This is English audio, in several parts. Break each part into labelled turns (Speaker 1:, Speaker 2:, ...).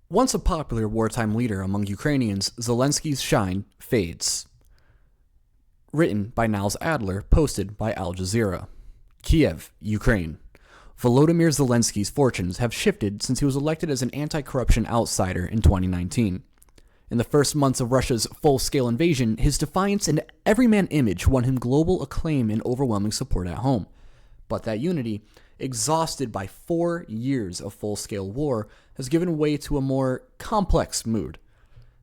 Speaker 1: Once a popular wartime leader among Ukrainians, Zelensky's shine fades. Written by Niles Adler, posted by Al Jazeera. Kiev, Ukraine. Volodymyr Zelensky's fortunes have shifted since he was elected as an anti-corruption outsider in 2019. In the first months of Russia's full-scale invasion, his defiance and everyman image won him global acclaim and overwhelming support at home. But that unity, exhausted by 4 years of full-scale war, has given way to a more complex mood.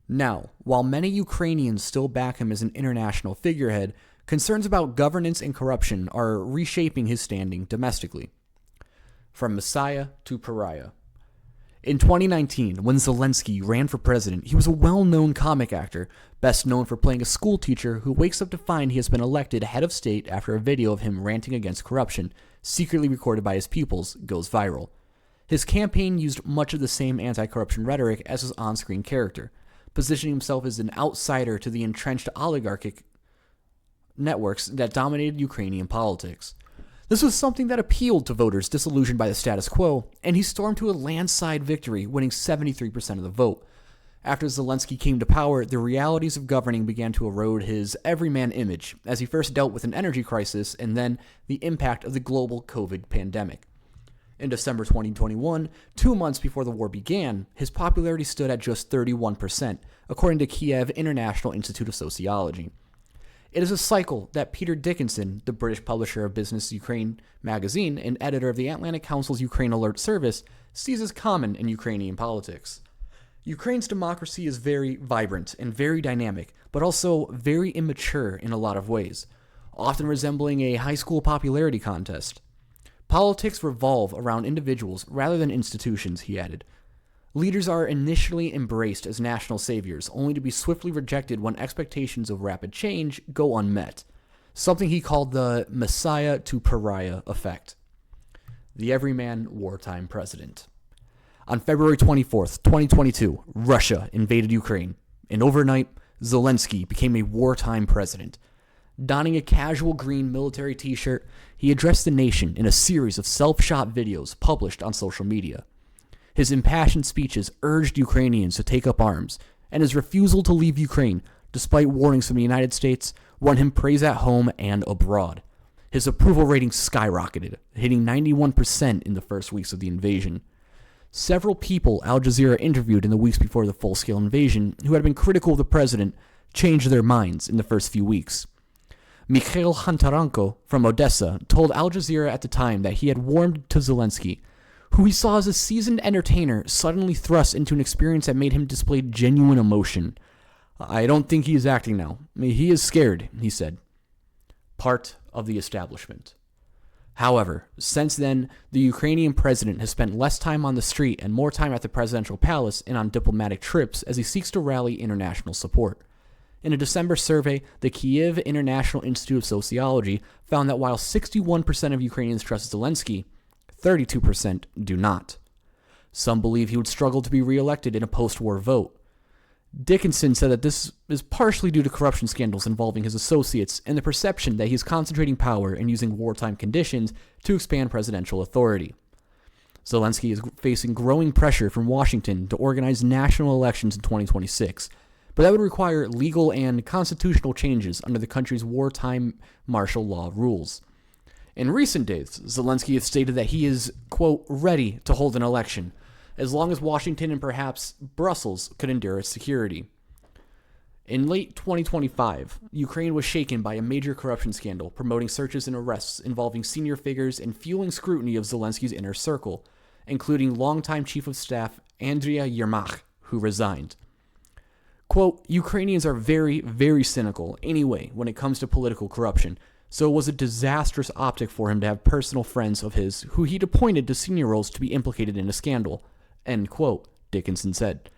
Speaker 1: Now, while many Ukrainians still back him as an international figurehead, concerns about governance and corruption are reshaping his standing domestically. From Messiah to Pariah. In 2019, when Zelensky ran for president, he was a well-known comic actor, best known for playing a school teacher who wakes up to find he has been elected head of state after a video of him ranting against corruption, secretly recorded by his pupils, goes viral. His campaign used much of the same anti-corruption rhetoric as his on-screen character, positioning himself as an outsider to the entrenched oligarchic networks that dominated Ukrainian politics. This was something that appealed to voters disillusioned by the status quo, and he stormed to a landslide victory, winning 73% of the vote. After Zelensky came to power, the realities of governing began to erode his everyman image, as he first dealt with an energy crisis and then the impact of the global COVID pandemic. In December 2021, 2 months before the war began, his popularity stood at just 31%, according to Kiev International Institute of Sociology. It is a cycle that Peter Dickinson, the British publisher of Business Ukraine magazine and editor of the Atlantic Council's Ukraine Alert Service, sees as common in Ukrainian politics. Ukraine's democracy is very vibrant and very dynamic, but also very immature in a lot of ways, often resembling a high school popularity contest. Politics revolve around individuals rather than institutions, he added. Leaders are initially embraced as national saviors, only to be swiftly rejected when expectations of rapid change go unmet, something he called the Messiah to Pariah effect. The everyman wartime president. On February 24th, 2022, Russia invaded Ukraine, and overnight, Zelensky became a wartime president. Donning a casual green military t-shirt, he addressed the nation in a series of self-shot videos published on social media. His impassioned speeches urged Ukrainians to take up arms, and his refusal to leave Ukraine, despite warnings from the United States, won him praise at home and abroad. His approval rating skyrocketed, hitting 91% in the first weeks of the invasion. Several people Al Jazeera interviewed in the weeks before the full-scale invasion who had been critical of the president changed their minds in the first few weeks. Mikhail Hantarenko from Odessa told Al Jazeera at the time that he had warmed to Zelensky, who he saw as a seasoned entertainer suddenly thrust into an experience that made him display genuine emotion. "I don't think he is acting now. He is scared," he said. Part of the establishment. However, since then, the Ukrainian president has spent less time on the street and more time at the presidential palace and on diplomatic trips as he seeks to rally international support. In a December survey, the Kiev International Institute of Sociology found that while 61% of Ukrainians trust Zelensky, 32% do not. Some believe he would struggle to be reelected in a post-war vote. Dickinson said that this is partially due to corruption scandals involving his associates and the perception that he is concentrating power and using wartime conditions to expand presidential authority. Zelensky is facing growing pressure from Washington to organize national elections in 2026, but that would require legal and constitutional changes under the country's wartime martial law rules. In recent days, Zelensky has stated that he is, quote, ready to hold an election, as long as Washington and perhaps Brussels could endure its security. In late 2025, Ukraine was shaken by a major corruption scandal, promoting searches and arrests involving senior figures and fueling scrutiny of Zelensky's inner circle, including longtime Chief of Staff Andriy Yermak, who resigned. Quote, Ukrainians are very, very cynical anyway when it comes to political corruption, so it was a disastrous optic for him to have personal friends of his who he'd appointed to senior roles to be implicated in a scandal, end quote, Dickinson said.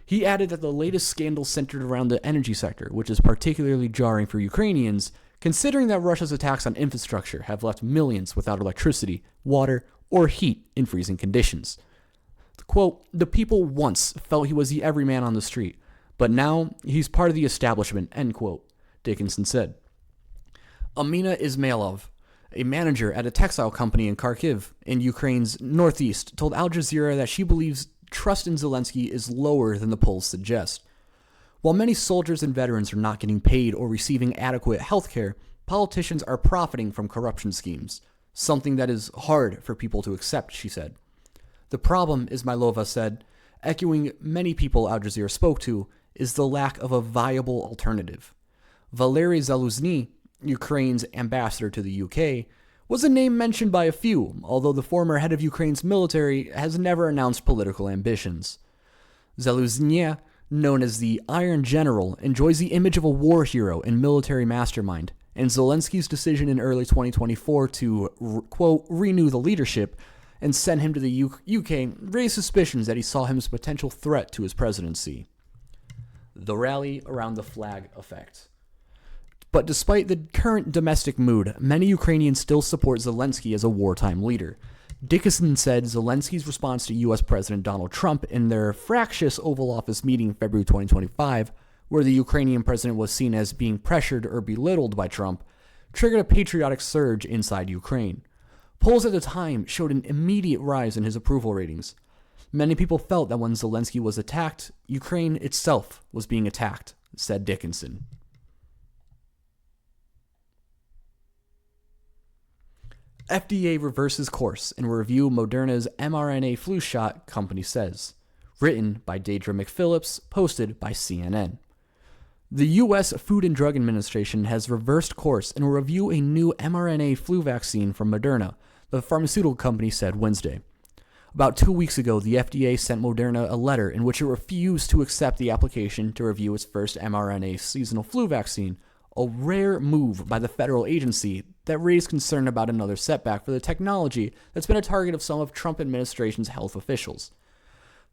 Speaker 1: He added that the latest scandal centered around the energy sector, which is particularly jarring for Ukrainians, considering that Russia's attacks on infrastructure have left millions without electricity, water, or heat in freezing conditions. Quote, the people once felt he was the everyman on the street, but now he's part of the establishment, end quote, Dickinson said. Amina Ismailov, a manager at a textile company in Kharkiv in Ukraine's northeast, told Al Jazeera that she believes trust in Zelensky is lower than the polls suggest. While many soldiers and veterans are not getting paid or receiving adequate health care, politicians are profiting from corruption schemes, something that is hard for people to accept, she said. The problem, Izmailova said, echoing many people Al Jazeera spoke to, is the lack of a viable alternative. Valery Zaluzny, Ukraine's ambassador to the UK, was a name mentioned by a few, although the former head of Ukraine's military has never announced political ambitions. Zaluzny, known as the Iron General, enjoys the image of a war hero and military mastermind, and Zelensky's decision in early 2024 to, quote, renew the leadership and send him to the UK raised suspicions that he saw him as a potential threat to his presidency. The rally around the flag effect. But despite the current domestic mood, many Ukrainians still support Zelensky as a wartime leader. Dickinson said Zelensky's response to U.S. President Donald Trump in their fractious Oval Office meeting in February 2025, where the Ukrainian president was seen as being pressured or belittled by Trump, triggered a patriotic surge inside Ukraine. Polls at the time showed an immediate rise in his approval ratings. Many people felt that when Zelensky was attacked, Ukraine itself was being attacked, said Dickinson. FDA reverses course and will review Moderna's mRNA flu shot, company says. Written by Deidre McPhillips, posted by CNN. The U.S. Food and Drug Administration has reversed course and will review a new mRNA flu vaccine from Moderna, the pharmaceutical company said Wednesday. About 2 weeks ago, the FDA sent Moderna a letter in which it refused to accept the application to review its first mRNA seasonal flu vaccine, a rare move by the federal agency that raised concern about another setback for the technology that's been a target of some of Trump administration's health officials.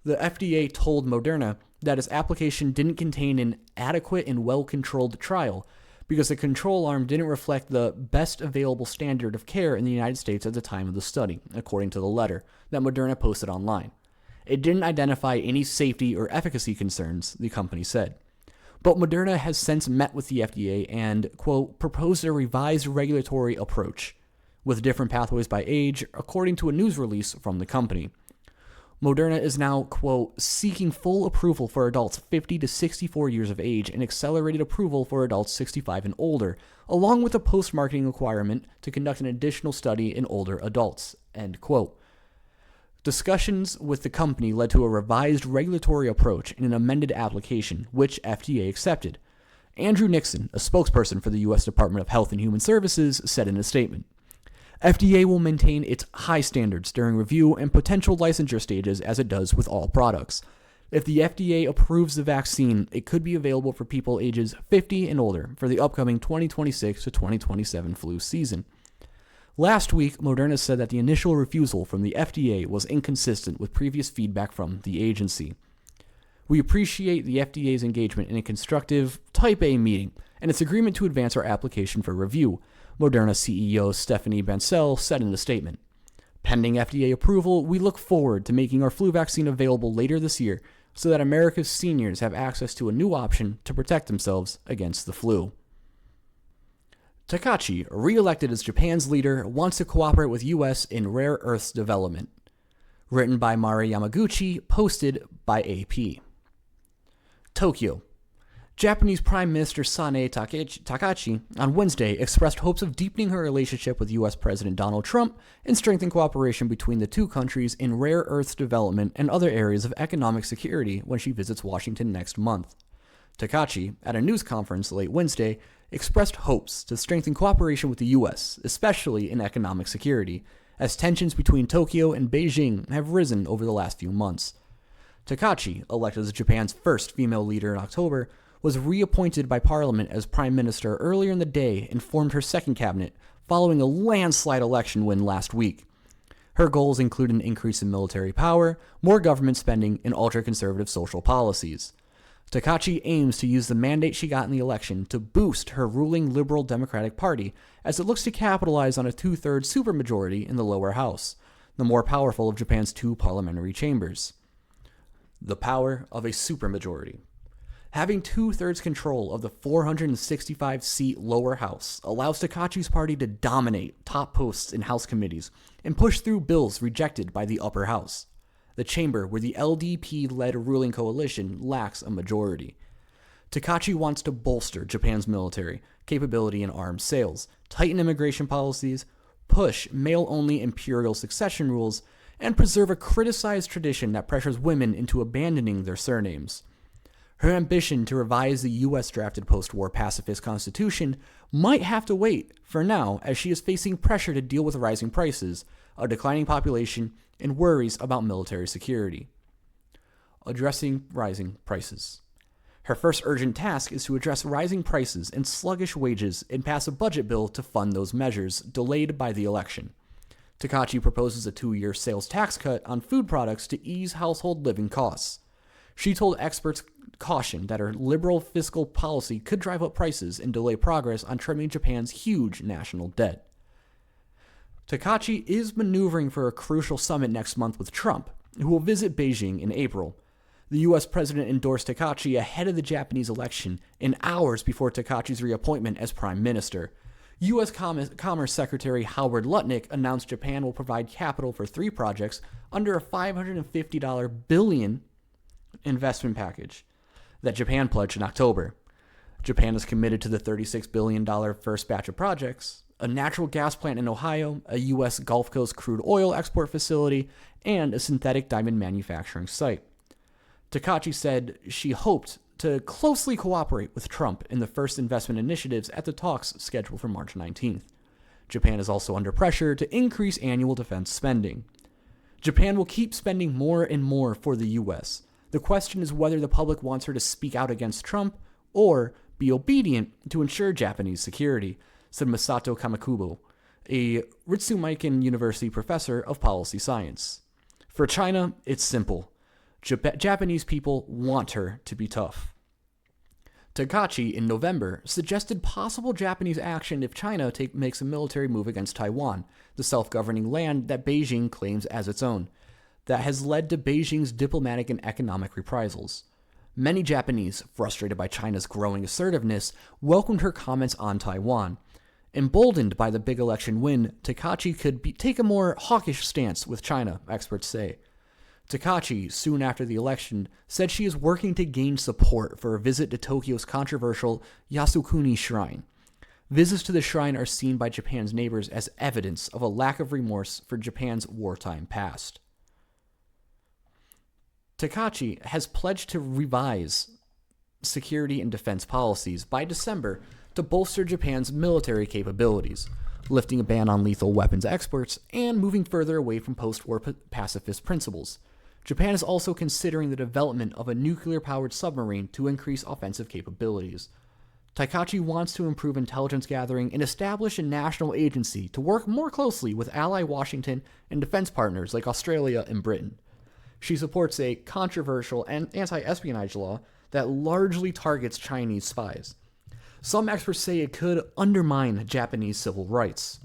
Speaker 1: The FDA told Moderna that its application didn't contain an adequate and well-controlled trial because the control arm didn't reflect the best available standard of care in the United States at the time of the study, according to the letter that Moderna posted online. It didn't identify any safety or efficacy concerns, the company said. But Moderna has since met with the FDA and, quote, proposed a revised regulatory approach with different pathways by age, according to a news release from the company. Moderna is now, quote, seeking full approval for adults 50 to 64 years of age and accelerated approval for adults 65 and older, along with a post-marketing requirement to conduct an additional study in older adults, end quote. Discussions with the company led to a revised regulatory approach in an amended application, which FDA accepted. Andrew Nixon, a spokesperson for the U.S. Department of Health and Human Services, said in a statement, FDA will maintain its high standards during review and potential licensure stages as it does with all products. If the FDA approves the vaccine, it could be available for people ages 50 and older for the upcoming 2026 to 2027 flu season. Last week, Moderna said that the initial refusal from the FDA was inconsistent with previous feedback from the agency. We appreciate the FDA's engagement in a constructive Type A meeting and its agreement to advance our application for review, Moderna CEO Stephanie Bancel said in a statement. Pending FDA approval, we look forward to making our flu vaccine available later this year so that America's seniors have access to a new option to protect themselves against the flu. Takachi, re-elected as Japan's leader, wants to cooperate with U.S. in rare earths development. Written by Mari Yamaguchi, posted by AP. Tokyo. Japanese Prime Minister Sanae Takachi on Wednesday expressed hopes of deepening her relationship with U.S. President Donald Trump and strengthen cooperation between the two countries in rare earths development and other areas of economic security when she visits Washington next month. Takachi, at a news conference late Wednesday, expressed hopes to strengthen cooperation with the U.S., especially in economic security, as tensions between Tokyo and Beijing have risen over the last few months. Takachi, elected as Japan's first female leader in October, was reappointed by Parliament as Prime Minister earlier in the day and formed her second cabinet, following a landslide election win last week. Her goals include an increase in military power, more government spending, and ultra-conservative social policies. Takachi aims to use the mandate she got in the election to boost her ruling Liberal Democratic Party as it looks to capitalize on a two-thirds supermajority in the lower house, the more powerful of Japan's two parliamentary chambers. The power of a supermajority. Having two-thirds control of the 465-seat lower house allows Takachi's party to dominate top posts in House committees and push through bills rejected by the upper house. the chamber where the LDP-led ruling coalition lacks a majority. Takachi wants to bolster Japan's military capability in arms sales, tighten immigration policies, push male-only imperial succession rules, and preserve a criticized tradition that pressures women into abandoning their surnames. Her ambition to revise the U.S.-drafted post-war pacifist constitution might have to wait for now, as she is facing pressure to deal with rising prices, a declining population, and worries about military security. Addressing rising prices. Her first urgent task is to address rising prices and sluggish wages and pass a budget bill to fund those measures delayed by the election. Takachi proposes a 2-year sales tax cut on food products to ease household living costs. She told experts caution that her liberal fiscal policy could drive up prices and delay progress on trimming Japan's huge national debt. Takachi is maneuvering for a crucial summit next month with Trump, who will visit Beijing in April. The U.S. president endorsed Takachi ahead of the Japanese election and hours before Takachi's reappointment as prime minister. U.S. Commerce Secretary Howard Lutnick announced Japan will provide capital for 3 projects under a $550 billion investment package that Japan pledged in October. Japan is committed to the $36 billion first batch of projects, a natural gas plant in Ohio, a U.S. Gulf Coast crude oil export facility, and a synthetic diamond manufacturing site. Takachi said she hoped to closely cooperate with Trump in the first investment initiatives at the talks scheduled for March 19th. Japan is also under pressure to increase annual defense spending. Japan will keep spending more and more for the U.S. The question is whether the public wants her to speak out against Trump or be obedient to ensure Japanese security, said Masato Kamakubo, a Ritsumeikan University professor of policy science. For China, it's simple. Japanese people want her to be tough. Takachi, in November, suggested possible Japanese action if China makes a military move against Taiwan, the self-governing land that Beijing claims as its own. That has led to Beijing's diplomatic and economic reprisals. Many Japanese, frustrated by China's growing assertiveness, welcomed her comments on Taiwan. Emboldened by the big election win, Takachi could take a more hawkish stance with China, experts say. Takachi, soon after the election, said she is working to gain support for a visit to Tokyo's controversial Yasukuni Shrine. Visits to the shrine are seen by Japan's neighbors as evidence of a lack of remorse for Japan's wartime past. Takachi has pledged to revise security and defense policies by December to bolster Japan's military capabilities, lifting a ban on lethal weapons exports and moving further away from post-war pacifist principles. Japan is also considering the development of a nuclear-powered submarine to increase offensive capabilities. Takachi wants to improve intelligence gathering and establish a national agency to work more closely with ally Washington and defense partners like Australia and Britain. She supports a controversial and anti-espionage law that largely targets Chinese spies. Some experts say it could undermine Japanese civil rights.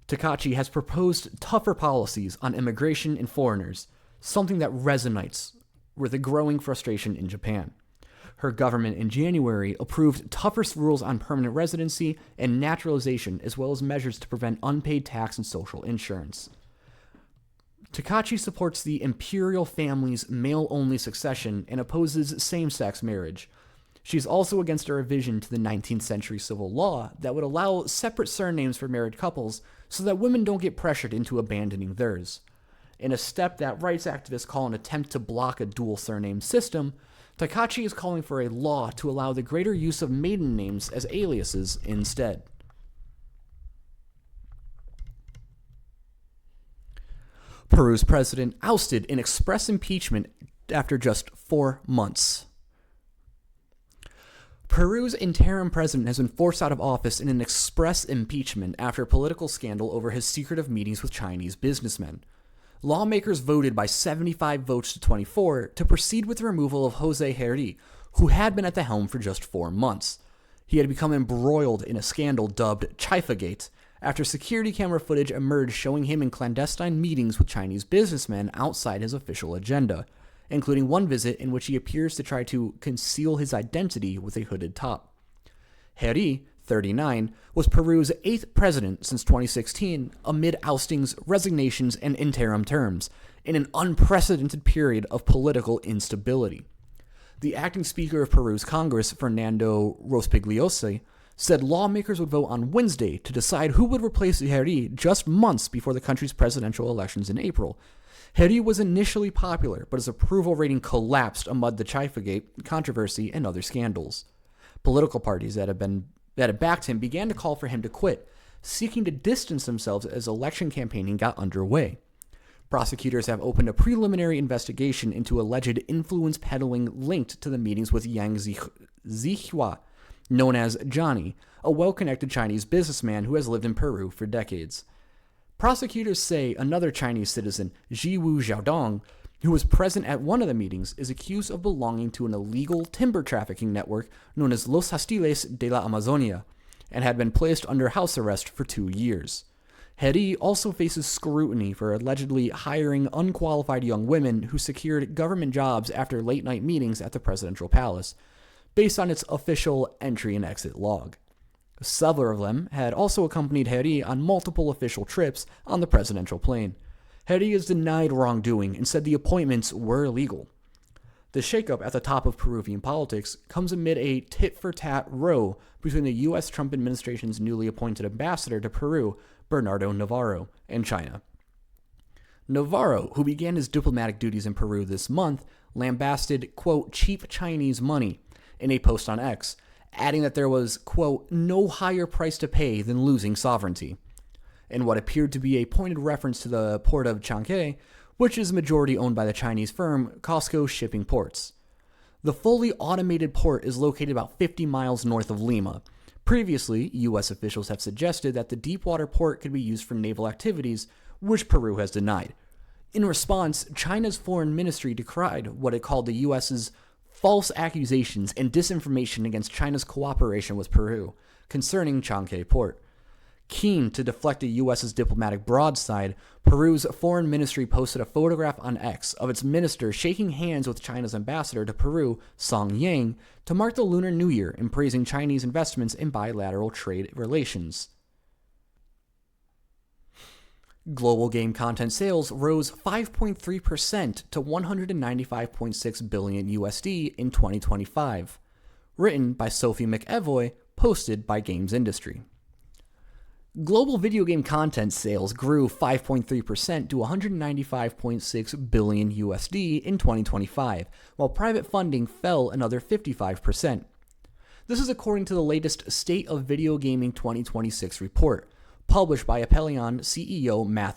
Speaker 1: Takachi has proposed tougher policies on immigration and foreigners, something that resonates with the growing frustration in Japan. Her government in January approved tougher rules on permanent residency and naturalization, as well as measures to prevent unpaid tax and social insurance. Takachi supports the imperial family's male-only succession and opposes same-sex marriage. She's also against a revision to the 19th century civil law that would allow separate surnames for married couples so that women don't get pressured into abandoning theirs. In a step that rights activists call an attempt to block a dual surname system, Takachi is calling for a law to allow the greater use of maiden names as aliases instead. Peru's president ousted in express impeachment after just 4 months. Peru's interim president has been forced out of office in an express impeachment after a political scandal over his secretive meetings with Chinese businessmen. Lawmakers voted by 75 votes to 24 to proceed with the removal of Jose Herri, who had been at the helm for just 4 months. He had become embroiled in a scandal dubbed Chifagate after security camera footage emerged showing him in clandestine meetings with Chinese businessmen outside his official agenda, including one visit in which he appears to try to conceal his identity with a hooded top. Herri, 39, was Peru's 8th president since 2016 amid oustings, resignations, and interim terms, in an unprecedented period of political instability. The acting Speaker of Peru's Congress, Fernando Rospigliosi, said lawmakers would vote on Wednesday to decide who would replace Heri just months before the country's presidential elections in April. Heri was initially popular, but his approval rating collapsed amid the Chifagate controversy and other scandals. Political parties that had backed him began to call for him to quit, seeking to distance themselves as election campaigning got underway. Prosecutors have opened a preliminary investigation into alleged influence peddling linked to the meetings with Yang Zihua, known as Johnny, a well-connected Chinese businessman who has lived in Peru for decades. Prosecutors say another Chinese citizen, Jiwu Xiaodong, who was present at one of the meetings, is accused of belonging to an illegal timber trafficking network known as Los Hostiles de la Amazonia, and had been placed under house arrest for 2 years. Heri also faces scrutiny for allegedly hiring unqualified young women who secured government jobs after late-night meetings at the presidential palace, based on its official entry and exit log. Several of them had also accompanied Heri on multiple official trips on the presidential plane. Heri has denied wrongdoing and said the appointments were illegal. The shakeup at the top of Peruvian politics comes amid a tit-for-tat row between the U.S. Trump administration's newly appointed ambassador to Peru, Bernardo Navarro, and China. Navarro, who began his diplomatic duties in Peru this month, lambasted, quote, cheap Chinese money in a post on X, adding that there was, quote, no higher price to pay than losing sovereignty, in what appeared to be a pointed reference to the port of Chancay, which is majority owned by the Chinese firm Costco Shipping Ports. The fully automated port is located about 50 miles north of Lima. Previously, U.S. officials have suggested that the deepwater port could be used for naval activities, which Peru has denied. In response, China's foreign ministry decried what it called the U.S.'s false accusations and disinformation against China's cooperation with Peru concerning Chancay Port. Keen to deflect the U.S.'s diplomatic broadside, Peru's foreign ministry posted a photograph on X of its minister shaking hands with China's ambassador to Peru, Song Yang, to mark the Lunar New Year and praising Chinese investments in bilateral trade relations. Global game content sales rose 5.3% to $195.6 billion USD in 2025. Written by Sophie McEvoy, posted by Games Industry. Global video game content sales grew 5.3% to $195.6 billion USD in 2025, while private funding fell another 55%. This is according to the latest State of Video Gaming 2026 report, published by Apellion CEO